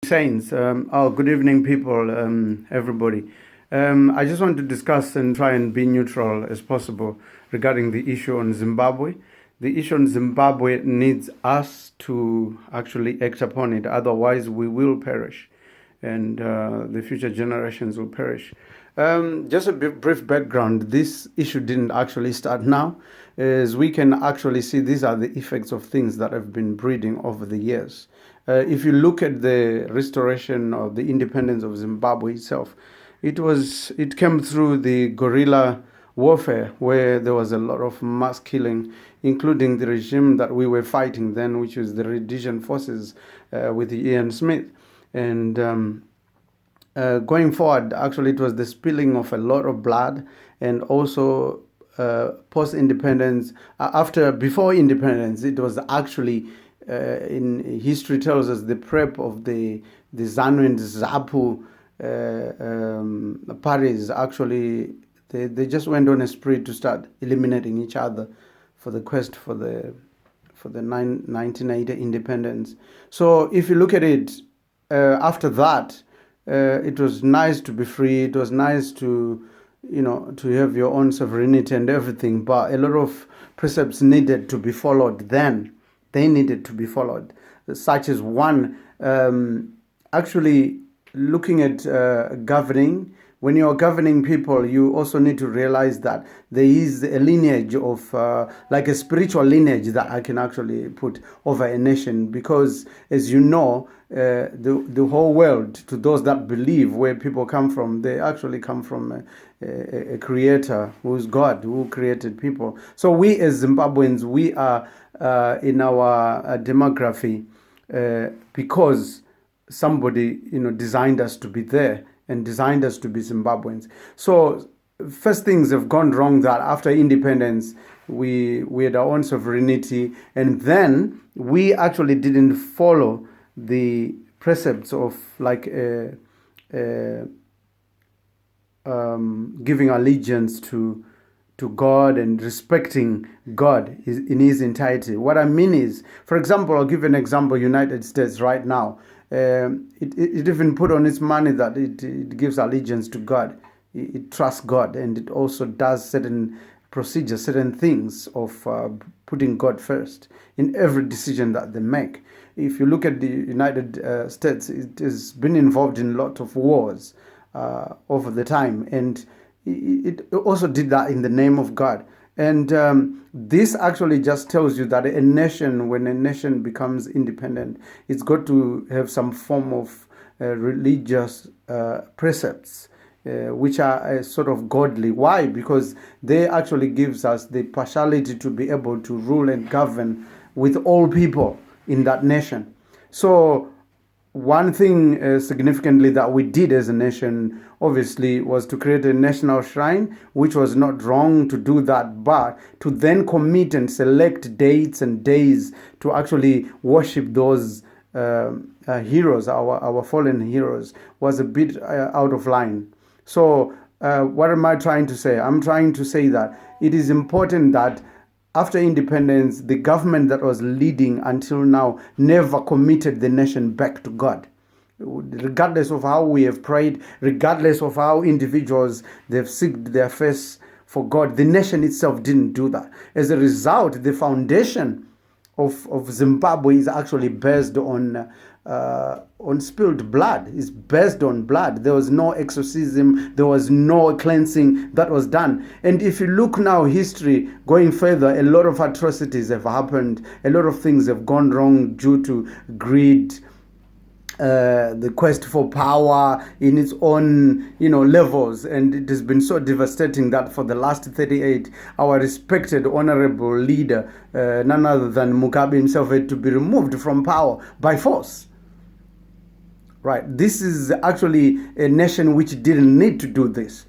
Saints, good evening, people, everybody. I just want to discuss and try and be neutral as possible regarding the issue on Zimbabwe. The issue on Zimbabwe needs us to actually act upon it, otherwise, we will perish and the future generations will perish. Just a brief background, this issue didn't actually start now. As we can actually see, these are the effects of things that have been breeding over the years. If you look at the restoration of the independence of Zimbabwe itself, it came through the guerrilla warfare where there was a lot of mass killing, including the regime that we were fighting then, which was the Rhodesian forces with Ian Smith. And going forward, actually, it was the spilling of a lot of blood, and also post-independence. Before independence, it was actually in history tells us the prep of the ZANU and ZAPU parties. Actually, they just went on a spree to start eliminating each other for the quest for the 1980 independence. So if you look at it, after that, it was nice to be free. It was nice to have your own sovereignty and everything. But a lot of precepts needed to be followed then. They needed to be followed, such as one, actually looking at governing. When you're governing people, you also need to realize that there is a lineage of, like a spiritual lineage that I can actually put over a nation. Because, as you know, the whole world, to those that believe where people come from, they actually come from a creator who's God, who created people. So we as Zimbabweans, we are in our demography because somebody designed us to be there and designed us to be Zimbabweans. So first things have gone wrong that after independence we had our own sovereignty, and then we actually didn't follow the precepts of like giving allegiance to God and respecting God in his entirety. What I mean is, for example, I'll give an example. United States right now, it even put on its money that it gives allegiance to God. It trusts God, and it also does certain procedures, certain things of putting God first in every decision that they make. If you look at the United States, it has been involved in a lot of wars over the time, and it also did that in the name of God. And this actually just tells you that a nation, when a nation becomes independent, it's got to have some form of religious precepts, which are sort of godly. Why? Because they actually gives us the partiality to be able to rule and govern with all people in that nation. So one thing significantly that we did as a nation, obviously, was to create a national shrine, which was not wrong to do that, but to then commit and select dates and days to actually worship those heroes, our fallen heroes, was a bit out of line. So what am I trying to say? I'm trying to say that it is important that after independence, the government that was leading until now never committed the nation back to God. Regardless of how we have prayed, regardless of how individuals they've seeked their face for God, the nation itself didn't do that. As a result, the foundation of Zimbabwe is actually based on spilled blood. It's based on blood. There was no exorcism. There was no cleansing that was done. And if you look now, history going further, a lot of atrocities have happened. A lot of things have gone wrong due to greed, the quest for power in its own levels, and it has been so devastating that for the last 38, our respected honorable leader, none other than Mugabe himself, had to be removed from power by force. Right, this is actually a nation which didn't need to do this.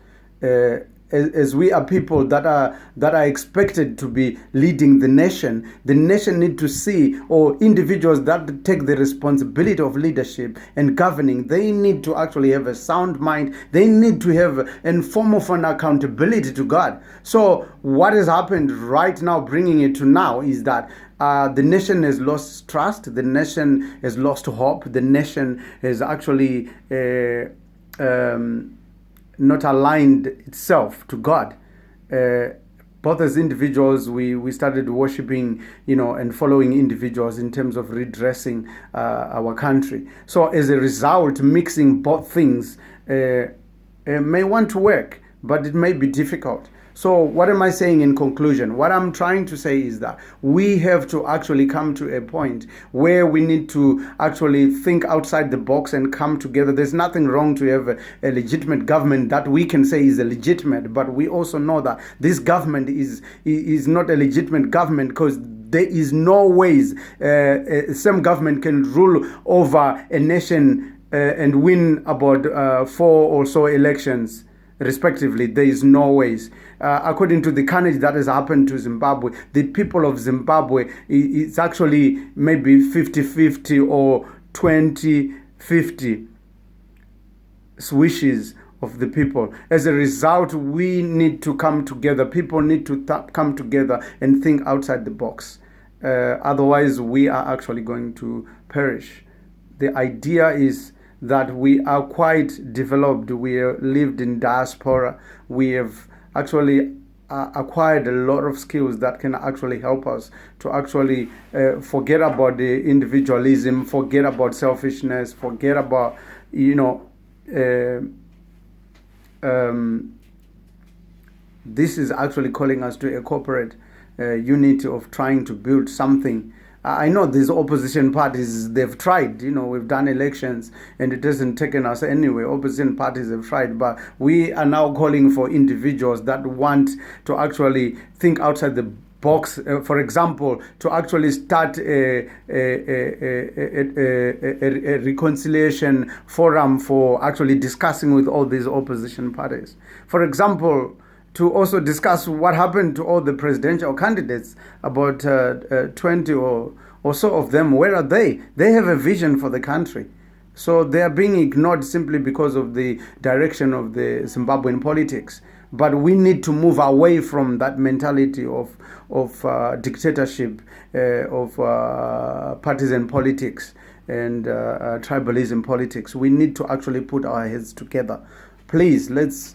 As we are people that are expected to be leading the nation need to see, or individuals that take the responsibility of leadership and governing, they need to actually have a sound mind. They need to have a form of an accountability to God. So what has happened right now, bringing it to now, is that the nation has lost trust, the nation has lost hope, the nation has actually not aligned itself to God. Both as individuals, we started worshiping, and following individuals in terms of redressing our country. So as a result, mixing both things may want to work, but it may be difficult. So what am I saying in conclusion? What I'm trying to say is that we have to actually come to a point where we need to actually think outside the box and come together. There's nothing wrong to have a legitimate government that we can say is a legitimate, but we also know that this government is not a legitimate government, because there is no ways some government can rule over a nation and win about 4 or so elections respectively. There is no ways. According to the carnage that has happened to Zimbabwe, the people of Zimbabwe, it's actually maybe 50-50 or 20-50 wishes of the people. As a result, we need to come together. People need to come together and think outside the box. Otherwise, we are actually going to perish. The idea is that we are quite developed. We lived in diaspora. We have actually acquired a lot of skills that can actually help us to actually forget about the individualism, forget about selfishness, forget about, this is actually calling us to a corporate unity of trying to build something. I know these opposition parties, they've tried, we've done elections and it hasn't taken us anywhere. Opposition parties have tried, but we are now calling for individuals that want to actually think outside the box. For example, to actually start a reconciliation forum for actually discussing with all these opposition parties. For example, to also discuss what happened to all the presidential candidates, about 20 or so of them. Where are they? They have a vision for the country. So they are being ignored simply because of the direction of the Zimbabwean politics. But we need to move away from that mentality of dictatorship, of partisan politics and tribalism politics. We need to actually put our heads together. Please, let's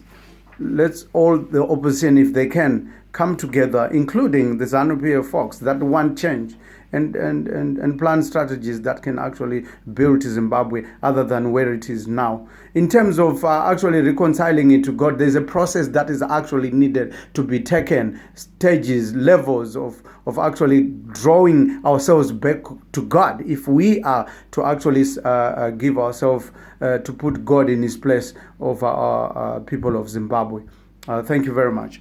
all the opposition, if they can, come together, including the ZANU-PF folks that want change, and plan strategies that can actually build Zimbabwe other than where it is now. In terms of actually reconciling it to God, there's a process that is actually needed to be taken, stages, levels of actually drawing ourselves back to God, if we are to actually give ourselves to put God in his place of our people of Zimbabwe. Thank you very much.